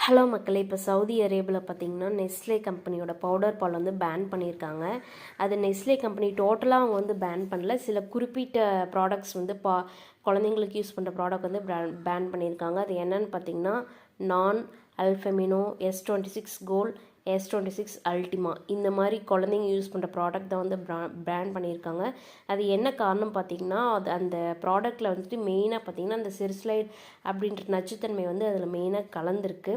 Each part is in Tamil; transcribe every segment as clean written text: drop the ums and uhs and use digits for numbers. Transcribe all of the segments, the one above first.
ஹலோ மக்களே, இப்போ சவுதி அரேபியாவில் பார்த்தீங்கன்னா நெஸ்லே கம்பெனியோட பவுடர் பால் வந்து பேன் பண்ணியிருக்காங்க. அது நெஸ்லே கம்பெனி டோட்டலாக அவங்க வந்து பேன் பண்ணல. சில குறிப்பிட்ட ப்ராடக்ட்ஸ் வந்து குழந்தைங்களுக்கு யூஸ் பண்ணுற ப்ராடக்ட் வந்து பேன் பண்ணியிருக்காங்க. அது என்னன்னு பார்த்தீங்கன்னா நான் அல்ஃபெமினோ, S26 கோல்ட், S26 அல்டிமா இந்த மாதிரி குழந்தைங்க யூஸ் பண்ணுற ப்ராடக்ட் தான் வந்து பேன் பண்ணியிருக்காங்க. அது என்ன காரணம் பார்த்தீங்கன்னா, அது அந்த ப்ராடக்ட்டில் வந்துட்டு மெயினாக பார்த்தீங்கன்னா அந்த செரிஸ்லைட் அப்படின்ற நச்சுத்தன்மை வந்து அதில் மெயினாக கலந்துருக்கு.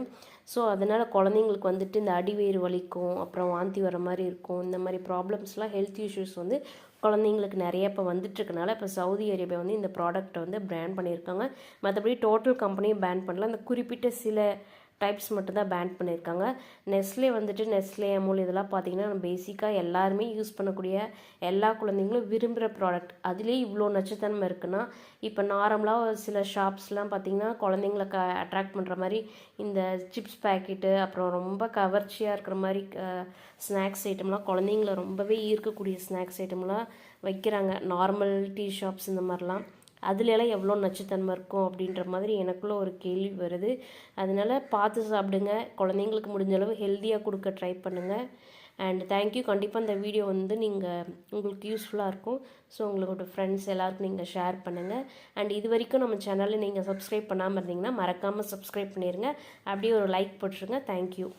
ஸோ அதனால் குழந்தைங்களுக்கு வந்துட்டு இந்த அடிவயிறு வலிக்கும், அப்புறம் வாந்தி வர மாதிரி இருக்கும். இந்த மாதிரி ப்ராப்ளம்ஸ்லாம் ஹெல்த் இஷ்யூஸ் வந்து குழந்தைங்களுக்கு நிறைய இப்போ வந்துட்டுருக்கனால இப்போ சவுதி அரேபியா வந்து இந்த ப்ராடக்ட்டை வந்து பேன் பண்ணியிருக்காங்க. மற்றபடி டோட்டல் கம்பெனியும் பேன் பண்ணல. அந்த குறிப்பிட்ட சில டைப்ஸ் மட்டும்தான் பேன் பண்ணியிருக்காங்க. நெஸ்லே வந்துட்டு நெஸ்லே அமுல் இதெல்லாம் பார்த்தீங்கன்னா பேசிக்காக எல்லாருமே யூஸ் பண்ணக்கூடிய எல்லா குழந்தைங்களும் விரும்புகிற ப்ராடக்ட். அதுலேயே இவ்வளோ நச்சுத்தன்மை இருக்குன்னா, இப்போ நார்மலாக சில ஷாப்ஸ்லாம் பார்த்தீங்கன்னா குழந்தைங்கள அட்ராக்ட் பண்ணுற மாதிரி இந்த சிப்ஸ் பேக்கெட்டு, அப்புறம் ரொம்ப கவர்ச்சியாக இருக்கிற மாதிரி ஸ்நாக்ஸ் ஐட்டம்லாம் குழந்தைங்கள ரொம்பவே ஈர்க்கக்கூடிய ஸ்நாக்ஸ் ஐட்டம்லாம் வைக்கிறாங்க. நார்மல் டீ ஷாப்ஸ் இந்த மாதிரிலாம் அதுலலாம் எவ்வளோ நச்சுத்தன்மை இருக்கும் அப்படின்ற மாதிரி எனக்குள்ளே ஒரு கேள்வி வருது. அதனால பார்த்து சாப்பிடுங்க. குழந்தைங்களுக்கு முடிஞ்ச அளவு ஹெல்த்தியாக கொடுக்க ட்ரை பண்ணுங்கள். And thank you. கண்டிப்பாக இந்த வீடியோ வந்து உங்களுக்கு யூஸ்ஃபுல்லாக இருக்கும். ஸோ உங்களோட ஃப்ரெண்ட்ஸ் எல்லாருக்கும் நீங்கள் ஷேர் பண்ணுங்கள். அண்ட் இது வரைக்கும் நம்ம சேனலில் நீங்கள் சப்ஸ்கிரைப் பண்ணாமல் இருந்தீங்கன்னா மறக்காமல் சப்ஸ்கிரைப் பண்ணிடுங்க. அப்படியே ஒரு லைக் போட்டுருங்க. தேங்க்யூ.